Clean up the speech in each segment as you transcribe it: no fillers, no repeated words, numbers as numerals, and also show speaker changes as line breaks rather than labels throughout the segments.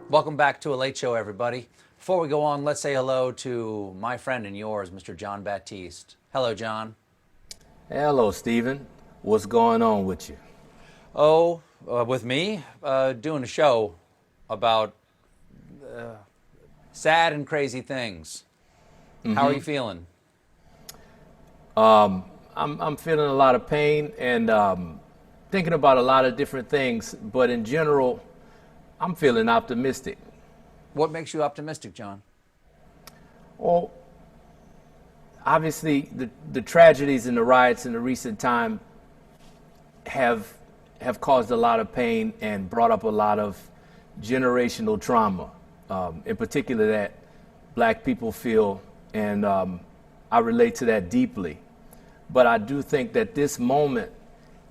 Welcome back to A Late Show, everybody. Before we go on, let's say hello to my friend and yours, Mr. Jon Batiste. Hello, John.
Hello, Stephen. What's going on with you?
With me, doing a show about sad and crazy things. How are you feeling?
I'm feeling a lot of pain and thinking about a lot of different things, but in general, I'm feeling optimistic.
What makes you optimistic, John?
Well, obviously, the tragedies and the riots in the recent time have caused a lot of pain and brought up a lot of generational trauma, in particular that black people feel, and I relate to that deeply. But I do think that this moment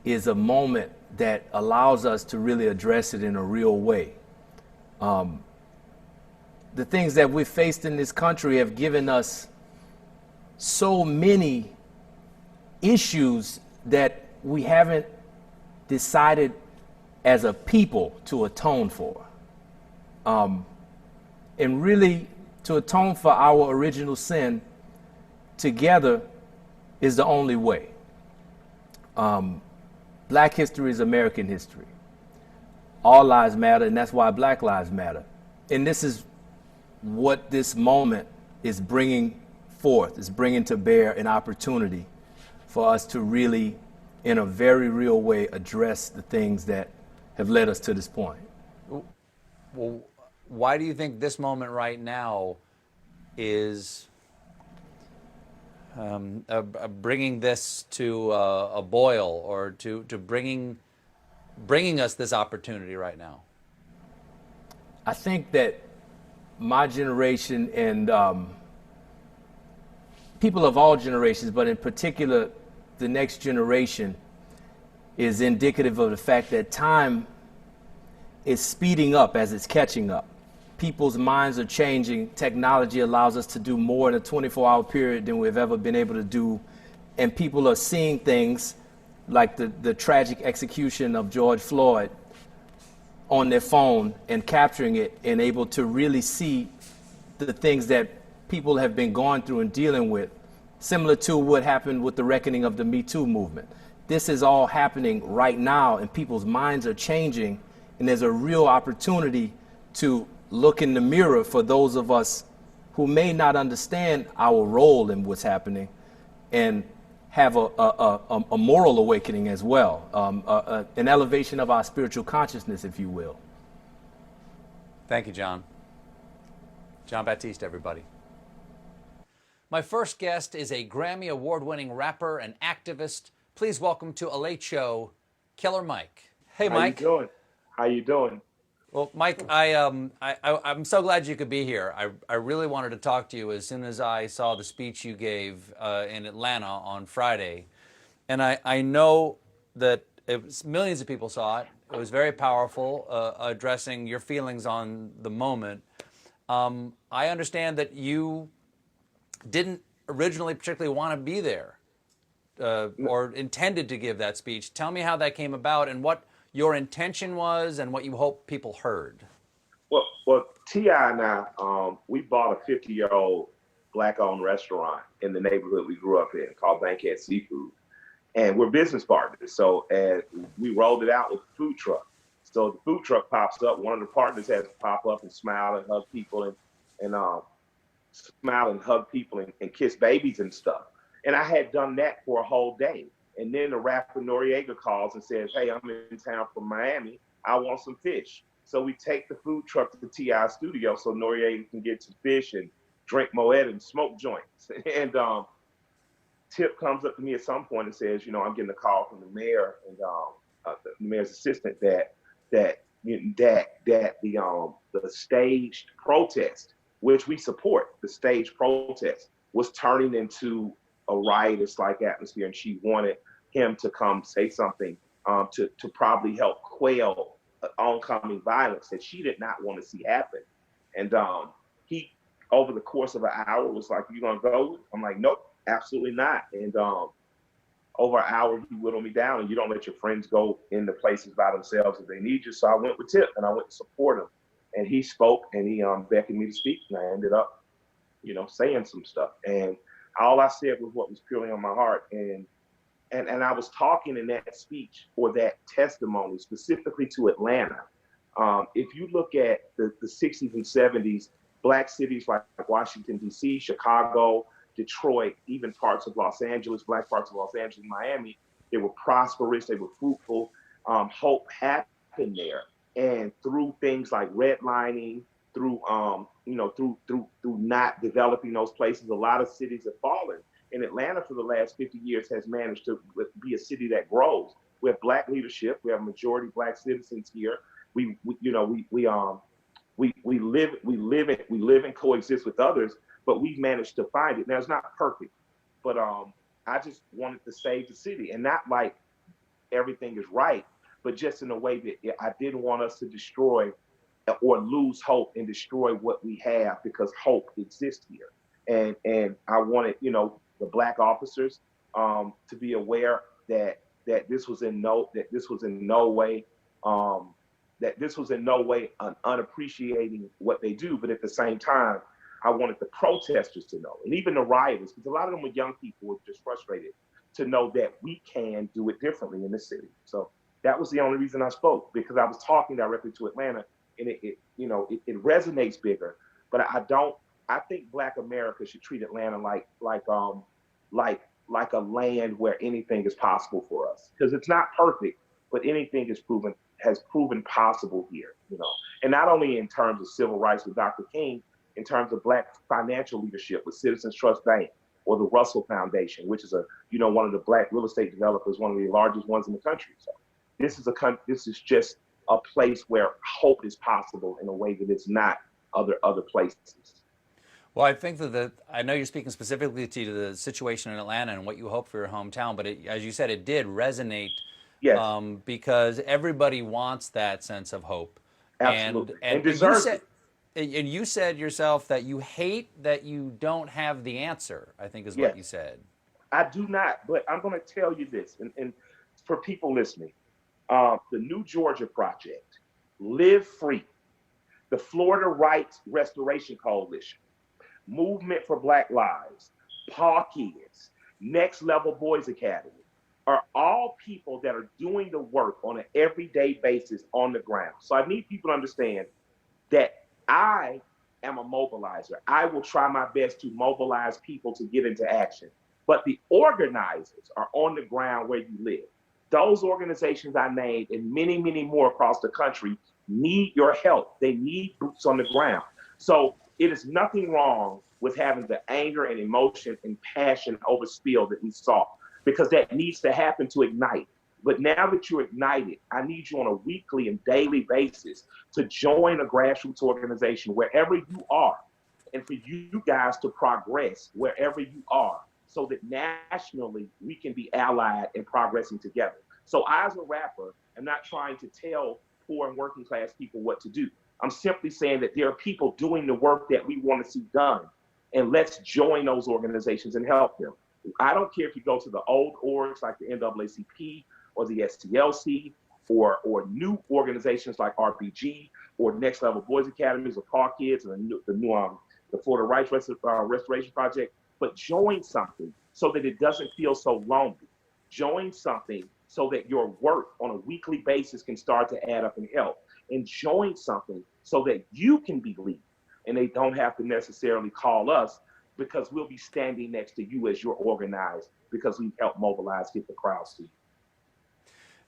is a moment that allows us to really address it in a real way. The things that we've faced in this country have given us so many issues that we haven't decided as a people to atone for. And really, to atone for our original sin together is the only way. Black history is American history. All lives matter, and that's why Black lives matter. And this is what this moment is bringing forth, is bringing to bear an opportunity for us to really, in a very real way, address the things that have led us to this point.
Well, why do you think this moment right now is bringing this to a boil, or to bringing us this opportunity right now?
I think that my generation and people of all generations, but in particular the next generation, is indicative of the fact that time is speeding up as it's catching up. People's minds are changing. Technology allows us to do more in a 24-hour period than we've ever been able to do. And people are seeing things like the tragic execution of George Floyd on their phone and capturing it and able to really see the things that people have been going through and dealing with, similar to what happened with the reckoning of the Me Too movement. This is all happening right now, and people's minds are changing, and there's a real opportunity to look in the mirror for those of us who may not understand our role in what's happening and have a moral awakening as well, an elevation of our spiritual consciousness, if you will.
Thank you, John. Jon Batiste, everybody. My first guest is a Grammy Award-winning rapper and activist. Please welcome to A Late Show, Killer Mike. Hey, Mike.
How you doing? How you doing?
Well, Mike, I'm so glad you could be here. I really wanted to talk to you as soon as I saw the speech you gave in Atlanta on Friday. And I know that millions of people saw it. It was very powerful, addressing your feelings on the moment. I understand that you didn't originally particularly want to be there or intended to give that speech. Tell me how that came about and what your intention was and what you hope people heard.
Well, T.I. and I, we bought a 50-year-old Black-owned restaurant in the neighborhood we grew up in called Bankhead Seafood. And we're business partners. So we rolled it out with a food truck. So the food truck pops up. One of the partners has to pop up and smile and hug people and smile and hug people and kiss babies and stuff. And I had done that for a whole day. And then the rapper Noriega calls and says, hey, I'm in town from Miami. I want some fish. So we take the food truck to the T.I. studio so Noriega can get some fish and drink Moet and smoke joints. And Tip comes up to me at some point and says, I'm getting a call from the mayor and the mayor's assistant that the staged protest, which we support, the staged protest, was turning into a riotous-like atmosphere, and she wanted him to come say something to probably help quell oncoming violence that she did not want to see happen. And he, over the course of an hour, was like, "You gonna go?" I'm like, "Nope, absolutely not." And over an hour, he whittled me down, and you don't let your friends go into places by themselves if they need you. So I went with Tip, and I went to support him. And he spoke, and he beckoned me to speak, and I ended up, saying some stuff. And all I said was what was purely on my heart. And I was talking in that speech or that testimony specifically to Atlanta. If you look at the 60s and 70s, black cities like Washington, D.C., Chicago, Detroit, even parts of Los Angeles, black parts of Los Angeles, Miami, they were prosperous, they were fruitful. Hope happened there. And through things like redlining, through not developing those places, a lot of cities have fallen. And Atlanta for the last 50 years has managed to be a city that grows. We have black leadership. We have majority black citizens here. We live and coexist with others, but we've managed to find it. Now it's not perfect, but I just wanted to save the city, and not like everything is right, but just in a way that I didn't want us to destroy or lose hope and destroy what we have, because hope exists here. And I wanted, the black officers to be aware that this was in no way unappreciating what they do, but at the same time, I wanted the protesters to know, and even the rioters, because a lot of them were young people who were just frustrated, to know that we can do it differently in the city. So that was the only reason I spoke, because I was talking directly to Atlanta, and it resonates bigger. But I think Black America should treat Atlanta like a land where anything is possible for us, because it's not perfect, but anything has proven possible here. And not only in terms of civil rights with Dr. King, in terms of black financial leadership with Citizens Trust Bank or the Russell Foundation, which is one of the black real estate developers, one of the largest ones in the country. So this is just a place where hope is possible in a way that it's not other places.
Well, I think that I know you're speaking specifically to the situation in Atlanta and what you hope for your hometown, but as you said, it did resonate.
Yes.
Because everybody wants that sense of hope.
Absolutely.
And
deserves it.
And you said yourself that you hate that you don't have the answer, I think is what you said.
I do not, but I'm going to tell you this, and for people listening, the New Georgia Project, Live Free, the Florida Rights Restoration Coalition, Movement for Black Lives, Paw Kids, Next Level Boys Academy, are all people that are doing the work on an everyday basis on the ground. So I need people to understand that I am a mobilizer. I will try my best to mobilize people to get into action. But the organizers are on the ground where you live. Those organizations I named and many, many more across the country need your help. They need boots on the ground. So it is nothing wrong with having the anger and emotion and passion over spill that we saw, because that needs to happen to ignite. But now that you're ignited, I need you on a weekly and daily basis to join a grassroots organization wherever you are, and for you guys to progress wherever you are, so that nationally we can be allied and progressing together. So I, as a rapper, am not trying to tell poor and working class people what to do. I'm simply saying that there are people doing the work that we want to see done, and let's join those organizations and help them. I don't care if you go to the old orgs like the NAACP or the STLC, or new organizations like RPG or Next Level Boys Academies or Paw Kids and the Florida Rights Restoration Project. But join something so that it doesn't feel so lonely. Join something so that your work on a weekly basis can start to add up and help. And join something so that you can be lead, and they don't have to necessarily call us, because we'll be standing next to you as you're organized, because we've helped mobilize, get the crowds to you.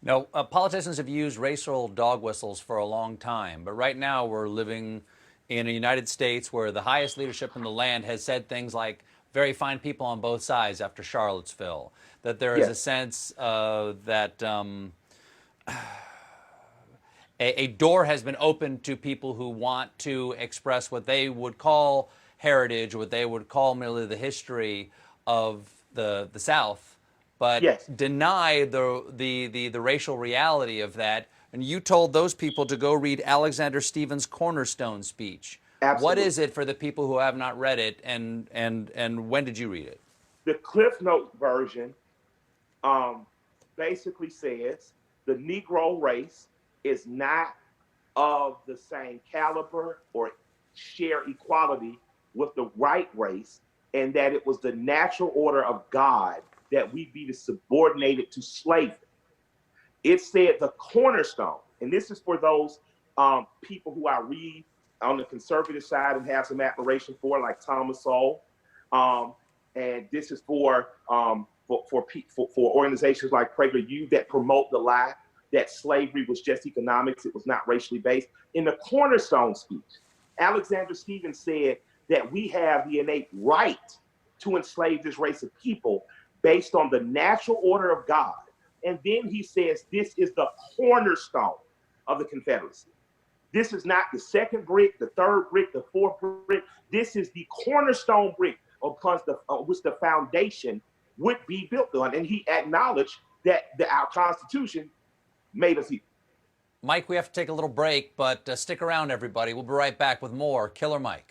No, politicians have used racial dog whistles for a long time, but right now we're living in a United States where the highest leadership in the land has said things like very fine people on both sides after Charlottesville, that there is a sense that a door has been opened to people who want to express what they would call heritage, what they would call merely the history of the South, but deny the racial reality of that. And you told those people to go read Alexander Stevens' Cornerstone speech. Absolutely. What is it for the people who have not read it, and when did you read it?
The Cliff Note version basically says the Negro race is not of the same caliber or share equality with the white race, and that it was the natural order of God that we be subordinated to slavery. It said the cornerstone, and this is for those people who I read on the conservative side and have some admiration for, like Thomas Sowell. And this is for organizations like PragerU that promote the lie that slavery was just economics, it was not racially based. In the cornerstone speech, Alexander Stevens said that we have the innate right to enslave this race of people based on the natural order of God. And then he says, this is the cornerstone of the Confederacy. This is not the second brick, the third brick, the fourth brick. This is the cornerstone brick upon which the foundation would be built on. And he acknowledged that our Constitution made us equal.
Mike, we have to take a little break, but stick around, everybody. We'll be right back with more Killer Mike.